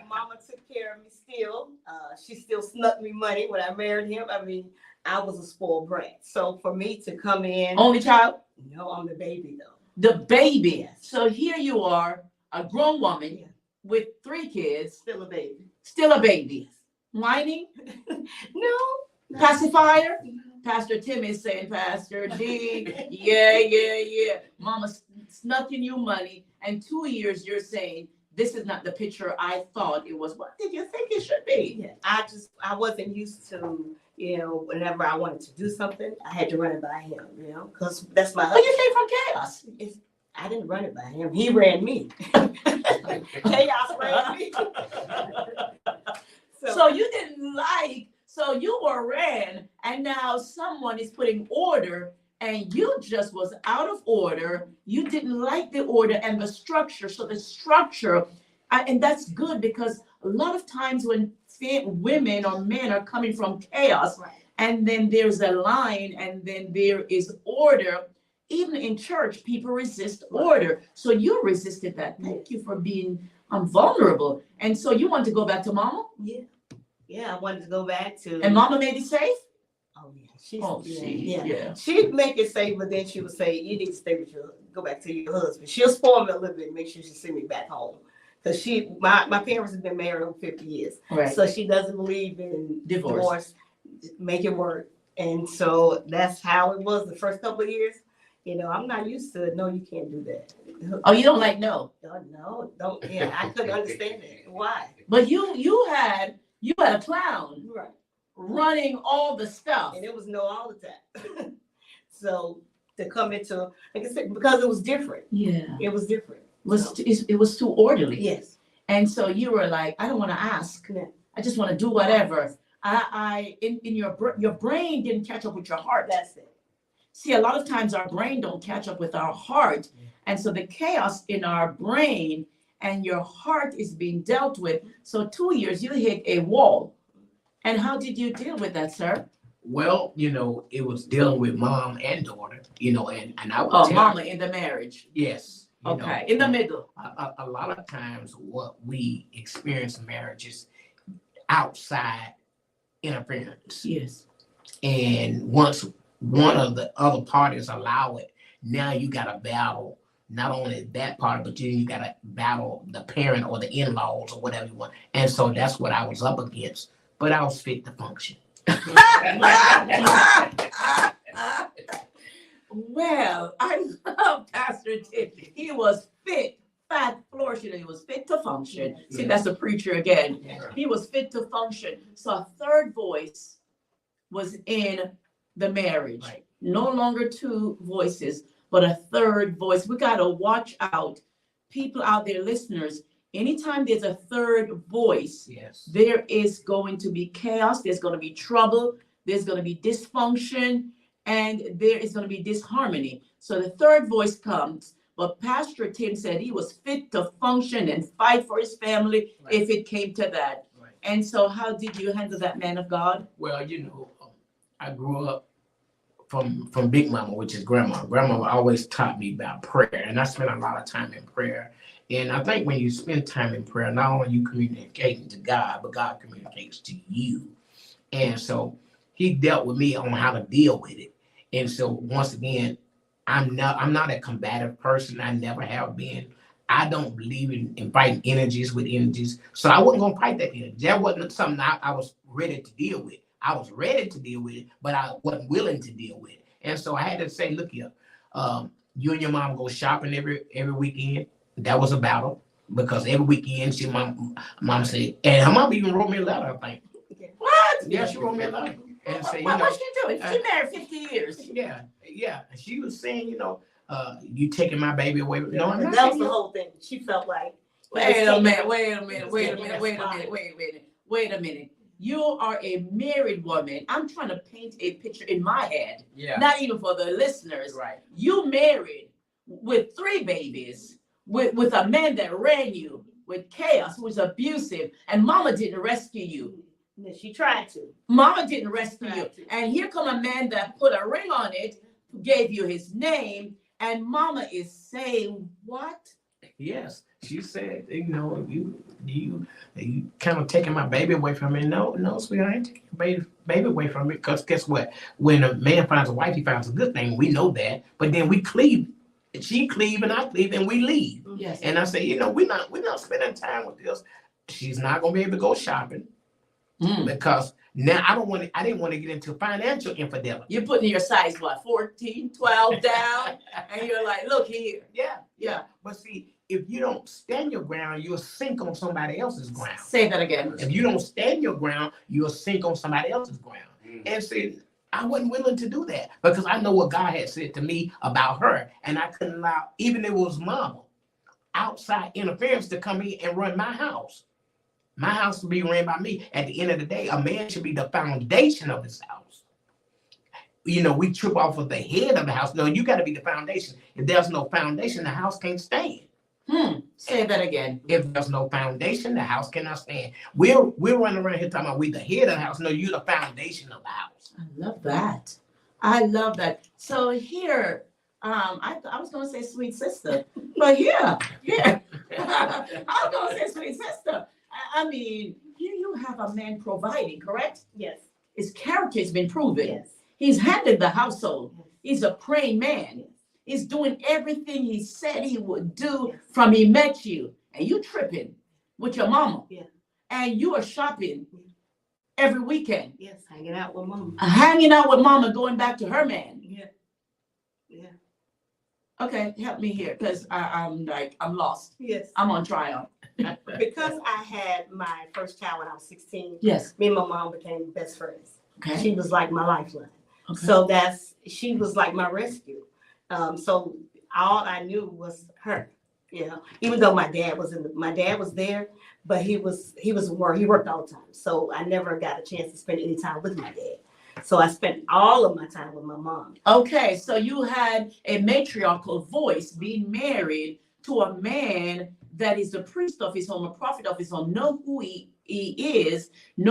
Mama took care of me still. She still snuck me money when I married him. I mean, I was a spoiled brat. So for me to come in. Only child? No, I'm the baby though. The baby. Yes. So here you are, a grown woman with 3 kids, Still a baby. still a baby. Whining? No. Pacifier? Pastor Tim is saying, Pastor D, yeah. Mama snuck in you money, and 2 years you're saying, this is not the picture I thought it was. What did you think it should be? Yeah, I wasn't used to, whenever I wanted to do something, I had to run it by him, because that's my But husband. you came from chaos. I didn't run it by him. He ran me. Chaos ran me. So you didn't like So you were ran, and now someone is putting order, and you just was out of order. You didn't like the order and the structure. So the structure, and that's good because a lot of times when women or men are coming from chaos, Right. and then there's a line, and then there is order. Even in church, people resist order. So you resisted that. Thank you for being vulnerable. And so you want to go back to mama? Yeah. Yeah, I wanted to go back to. And mama made it safe? Oh yeah, she's Yeah. She'd make it safe, but then she would say, "You need to stay with go back to your husband." She'll spoil me a little bit, make sure she send me back home, because my parents have been married over 50 years, Right. so she doesn't believe in Divorce. make it work, and so that's how it was the first couple of years. I'm not used to it. No, you can't do that. Oh, you don't like no? No, don't. Yeah, I couldn't understand it. Why? But you had a clown Right. running all the stuff. And it was no all the time. So to come into, like I said, because it was different. Yeah. It was different. It was too orderly. Yes. And so you were like, I don't want to ask. Yeah. I just want to do whatever. In your brain didn't catch up with your heart. That's it. See, a lot of times our brain don't catch up with our heart. And so the chaos in our brain and your heart is being dealt with. So 2 years, you hit a wall. And how did you deal with that, sir? Well, it was dealing with mom and daughter, and I would Oh, tell mama in the marriage. yes. Okay, in the middle. A lot of times what we experience in marriages outside interference. Yes. And once one of the other parties allow it, now you got to battle not only that part, but you got to battle the parent or the in-laws or whatever you want. And so that's what I was up against. But I was fit to function. Well, I love Pastor Tim. He was fit, fat, flourishing. He was fit to function. See, that's the preacher again. He was fit to function. So a third voice was in the marriage. Right. No longer two voices, but a third voice. We got to watch out. People out there, listeners, anytime there's a third voice, Yes. there is going to be chaos. There's going to be trouble. There's going to be dysfunction. And there is going to be disharmony. So the third voice comes. But Pastor Tim said he was fit to function and fight for his family if it came to that. Right. And so how did you handle that, man of God? Well, I grew up from Big Mama, which is grandma. Grandma always taught me about prayer, and I spent a lot of time in prayer. And I think when you spend time in prayer, not only you communicating to God, but God communicates to you. And so he dealt with me on how to deal with it. And so once again, I'm not a combative person. I never have been. I don't believe in fighting energies with energies. So I wasn't gonna fight that energy. That wasn't something I was ready to deal with. I was ready to deal with it, but I wasn't willing to deal with it. And so I had to say, look here, you and your mom go shopping every weekend. That was a battle because every weekend mom said, and her mom even wrote me a letter, I think. What? Yeah, she wrote me a letter and said, What's she doing? She married 50 years. Yeah. And she was saying, you taking my baby away. No, I'm not That was taking the it. whole thing. She felt like. Wait a minute. You are a married woman. I'm trying to paint a picture in my head. Yeah. Not even for the listeners. Right. You married with 3 babies, with a man that ran you, with chaos, who was abusive, and mama didn't rescue you. She tried to. Mama didn't rescue you. And here come a man that put a ring on it, gave you his name, and mama is saying, what? Yes. She said, you kind of taking my baby away from me. No, sweetheart, I ain't taking your baby away from me. Because guess what? When a man finds a wife, he finds a good thing. We know that. But then we cleave. She cleave and I cleave and we leave. Yes. And I say, we're not spending time with this. She's not gonna be able to go shopping. Because now I didn't want to get into financial infidelity. You're putting your size, 14, 12 down, and you're like, look here. Yeah. But see, if you don't stand your ground, you'll sink on somebody else's ground. Say that again. If you don't stand your ground, you'll sink on somebody else's ground. And see, I wasn't willing to do that because I know what God had said to me about her. And I couldn't allow, even if it was mama, outside interference to come in and run my house. My house will be ran by me. At the end of the day, a man should be the foundation of his house. We trip off of the head of the house. No, you got to be the foundation. If there's no foundation, the house can't stand. Say that again. If there's no foundation, the house cannot stand. We're running around here talking about we the head of the house. No, you're the foundation of the house. I love that. I love that. So here, I was gonna say sweet sister, but yeah. I was gonna say sweet sister. I mean, here you have a man providing, correct? Yes. His character has been proven. Yes. He's handled the household. Yes. He's a praying man. Yes. He's doing everything he said he would do Yes. from he met you. And you tripping with your mama. Yeah. And you are shopping every weekend. Yes. Hanging out with mama. Hanging out with mama, going back to her man. Yeah. Yeah. Okay, help me here, because I'm lost. Yes. I'm on trial. Because I had my first child when I was 16, Yes. me and my mom became best friends. Okay. She was like my lifeline. Okay. So she was like my rescue. So all I knew was her, even though my dad was there, but he worked all the time. So I never got a chance to spend any time with my dad. So I spent all of my time with my mom. Okay, so you had a matriarchal voice being married to a man that is a priest of his home, a prophet of his home, know who he is, he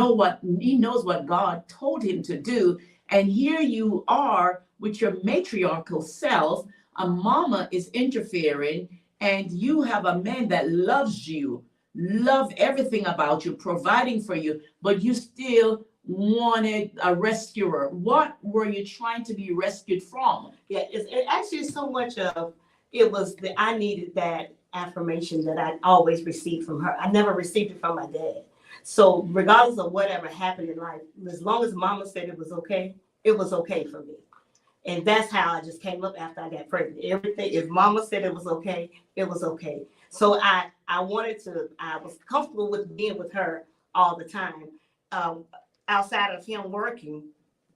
knows what God told him to do. And here you are with your matriarchal self, a mama is interfering, and you have a man that loves you, love everything about you, providing for you, but you still wanted a rescuer. What were you trying to be rescued from? Yeah, it actually so much of it was that I needed that affirmation that I always received from her. I never received it from my dad. So regardless of whatever happened in life, as long as mama said it was okay for me. And that's how I just came up after I got pregnant. Everything, if mama said it was okay, it was okay. So I was comfortable with being with her all the time. Outside of him working,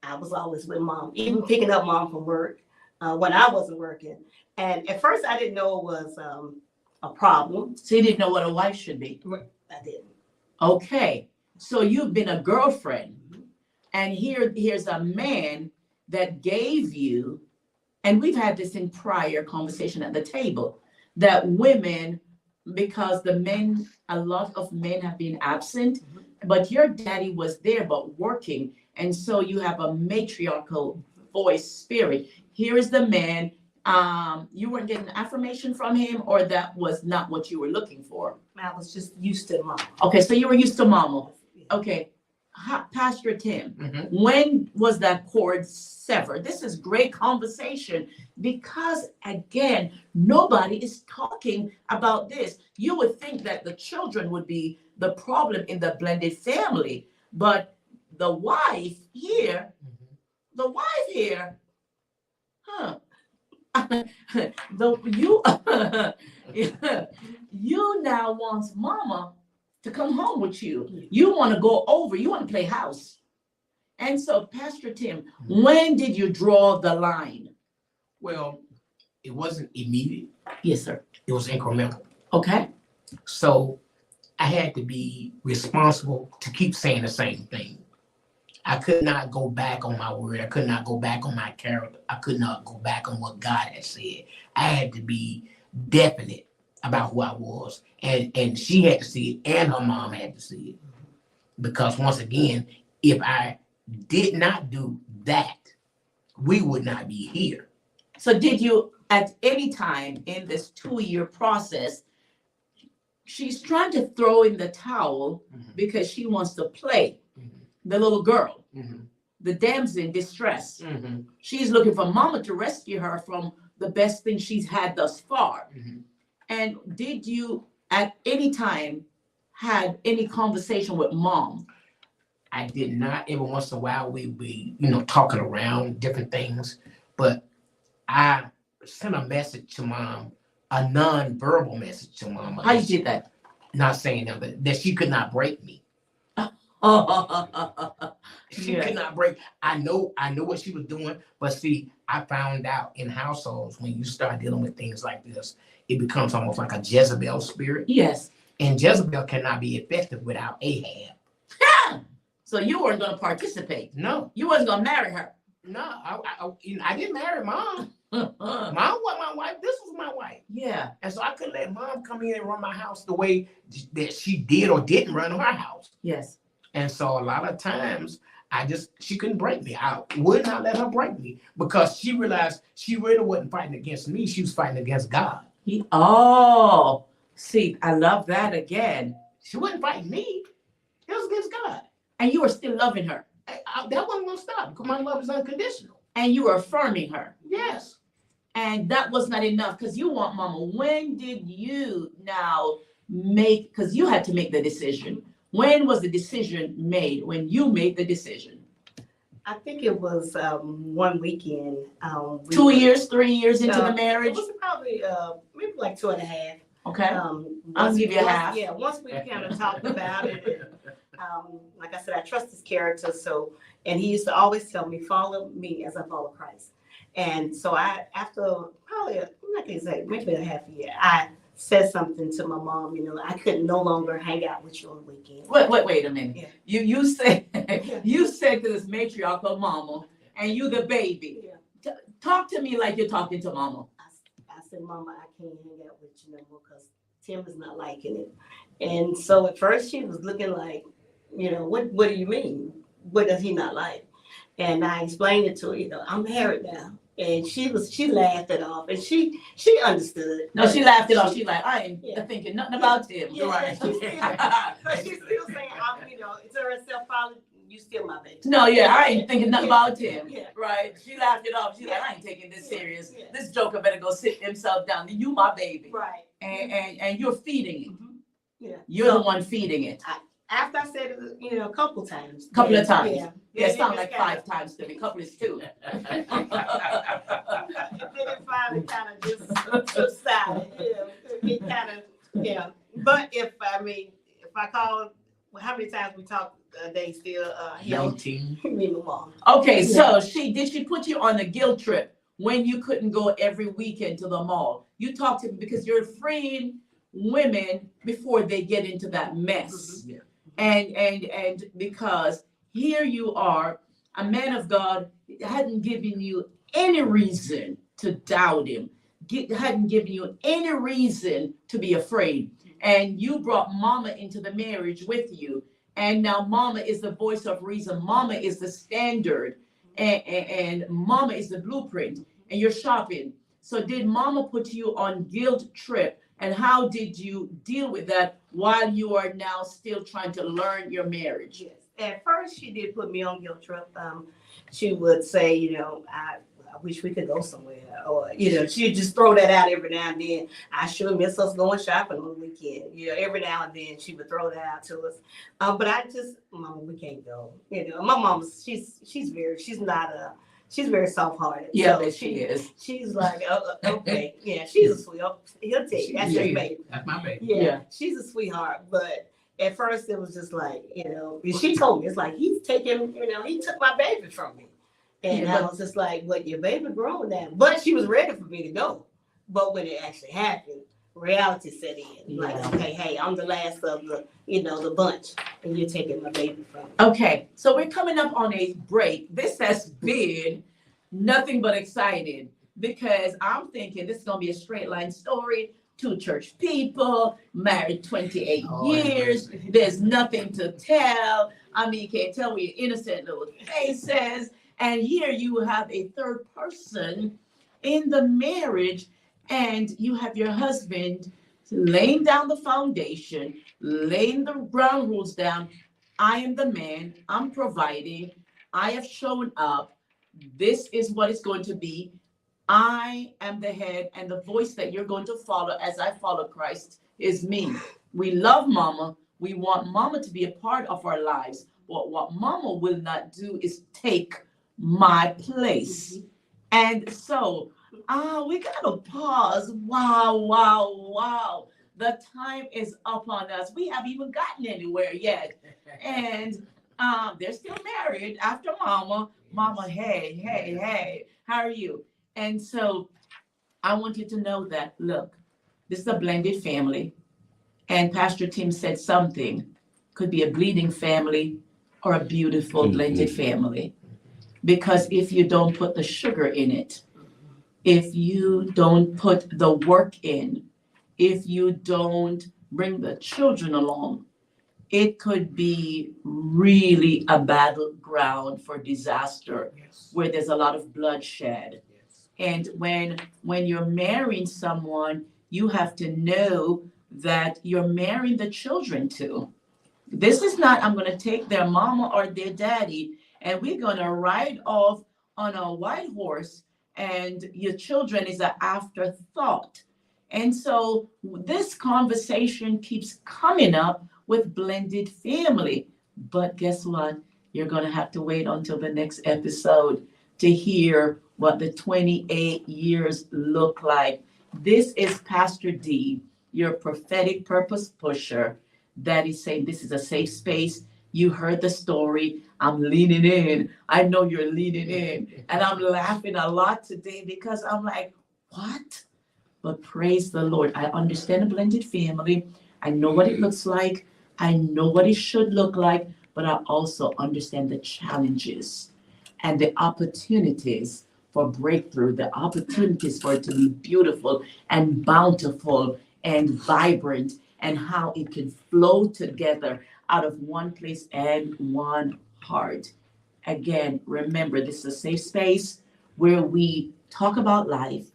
I was always with mom, even picking up mom from work when I wasn't working. And at first I didn't know it was a problem. So you didn't know what a wife should be. I didn't. Okay, so you've been a girlfriend, and here's a man that gave you, and we've had this in prior conversation at the table, that women, because a lot of men have been absent, but your daddy was there but working, and so you have a matriarchal voice spirit. Here is the man. You weren't getting affirmation from him, or that was not what you were looking for? I was just used to mom. Okay, so you were used to mama. Okay, Pastor Tim, when was that cord severed? This is great conversation, because again, nobody is talking about this. You would think that the children would be the problem in the blended family, but the wife here, you now wants mama to come home with you. You want to go over, you want to play house. And so, Pastor Tim, when did you draw the line? Well, it wasn't immediate. Yes, sir. It was incremental. Okay. So I had to be responsible to keep saying the same thing. I could not go back on my word. I could not go back on my character. I could not go back on what God had said. I had to be definite about who I was. And she had to see it, and her mom had to see it. Because once again, if I did not do that, we would not be here. So did you, at any time in this 2-year process, she's trying to throw in the towel because she wants to play, the little girl, the damsel in distress. She's looking for mama to rescue her from the best thing she's had thus far. And did you at any time had any conversation with mom? I did not. Every once in a while we be, talking around different things, but I sent a message to mom, a non-verbal message to mom. How you did that? Not saying that she could not break me. She could not break. I know what she was doing, but see, I found out in households when you start dealing with things like this, it becomes almost like a Jezebel spirit. Yes. And Jezebel cannot be effective without Ahab. So you weren't going to participate. No, You wasn't going to marry her. no, I didn't marry mom. Mom was my wife. This was my wife. Yeah. And so I couldn't let mom come in and run my house the way that she did or didn't run her house. Yes. And so a lot of times she couldn't break me. I would not let her break me because she realized she really wasn't fighting against me. She was fighting against God. Oh, see, I love that again. She wasn't fighting me. It was against God. And you were still loving her. That wasn't going to stop because my love is unconditional. And you were affirming her. Yes. And that was not enough because you want mama. When did you now make, because you had to make the decision. When was the decision made? When you made the decision? I think it was one weekend. 2 years, 3 years into the It marriage? was probably maybe like 2.5. Okay. I'll give you a half. Yeah, once we kind of talked about it, and, like I said, I trust his character. So, and he used to always tell me, "Follow me as I follow Christ." And so after probably, I'm not gonna say maybe a half a year, I said something to my mom. I could no longer hang out with you on the weekend. Wait a minute. Yeah. You said you said to this matriarchal mama, and you the baby. Yeah. Talk to me like you're talking to mama. I said, "Mama, I can't hang out with you no more because Tim is not liking it." And so at first she was looking like, what do you mean? What does he not like? And I explained it to her, I'm married now. And she laughed it off, and she understood. No, she laughed it off. She like, I ain't thinking nothing about him. Yeah, Right. she's still saying, to herself, "Father, you still my baby." No, yeah, I ain't thinking nothing about him. Yeah. Right. She laughed it off. She's like, I ain't taking this serious. Yeah. This joker better go sit himself down. You my baby. Right. And you're feeding it. Yeah. You're the one feeding it. After I said it, a couple times. Couple of times. Yeah. Yeah, it sounds Then like it kinda- 5 times to me. Couple is 2. And then it finally kind of just subsided. It kind of, But if I call, how many times we talk a day still? 19. Me and my mom. Okay, so did she put you on a guilt trip when you couldn't go every weekend to the mall? You talked to me because you're freeing women before they get into that mess. Yeah. And because here you are, a man of God hadn't given you any reason to doubt him, hadn't given you any reason to be afraid. And you brought mama into the marriage with you. And now mama is the voice of reason. Mama is the standard. And mama is the blueprint. And you're shopping. So did mama put you on guilt trip? And how did you deal with that while you are now still trying to learn your marriage? Yes. At first, she did put me on guilt trip. She would say, I wish we could go somewhere. Or, she'd just throw that out every now and then. I sure miss us going shopping on the weekend. Every now and then she would throw that out to us. But I just, Mama, we can't go. My mom, she's very soft-hearted. Yeah, so that she is. She's like, okay, yeah, she's a sweetheart. He'll take it. That's your baby. That's my baby. Yeah, she's a sweetheart. But at first it was just like, she told me, it's like, he's taking, he took my baby from me. And I was just like, well, your baby grown now. But she was ready for me to go. But when it actually happened, reality set in. Like, okay, hey, I'm the last of the bunch, and you're taking my baby from me. Okay, so we're coming up on a break. This has been nothing but exciting because I'm thinking this is going to be a straight line story. 2 church people, married 28 years. There's nothing to tell. I mean, you can't tell we're innocent little faces. And here you have a third person in the marriage, and you have your husband laying down the foundation, laying the ground rules down. I am the man. I'm providing. I have shown up. This is what it's going to be. I am the head, and the voice that you're going to follow as I follow Christ is me. We love mama. We want mama to be a part of our lives. But what mama will not do is take my place. And so we gotta pause. Wow. The time is up on us. We haven't even gotten anywhere yet. And they're still married after mama. Mama, hey, how are you? And so I want you to know that, look, this is a blended family. And Pastor Tim said something, could be a bleeding family or a beautiful blended family. Because if you don't put the sugar in it, if you don't put the work in, if you don't bring the children along, it could be really a battleground for disaster Yes. where there's a lot of bloodshed. Yes. And when you're marrying someone, you have to know that you're marrying the children too. This is not, I'm going to take their mama or their daddy and we're going to ride off on a white horse and your children is an afterthought. And so this conversation keeps coming up with blended family. But guess what? You're going to have to wait until the next episode to hear what the 28 years look like. This is Pastor D, your prophetic purpose pusher, that is saying this is a safe space. You heard the story. I'm leaning in. I know you're leaning in. And I'm laughing a lot today because I'm like, what? But praise the Lord. I understand a blended family. I know what it looks like. I know what it should look like. But I also understand the challenges and the opportunities for breakthrough, the opportunities for it to be beautiful and bountiful and vibrant, and how it can flow together out of one place and one heart. Again, remember, this is a safe space where we talk about life,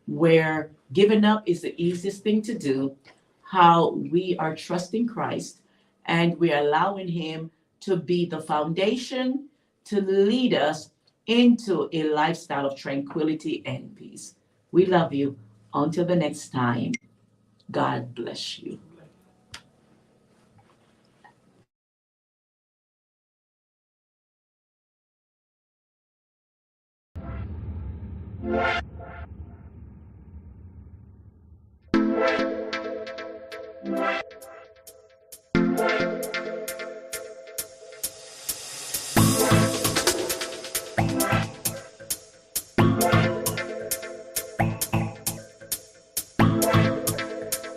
where giving up is the easiest thing to do, how we are trusting Christ and we are allowing Him to be the foundation to lead us into a lifestyle of tranquility and peace. We love you. Until the next time, God bless you.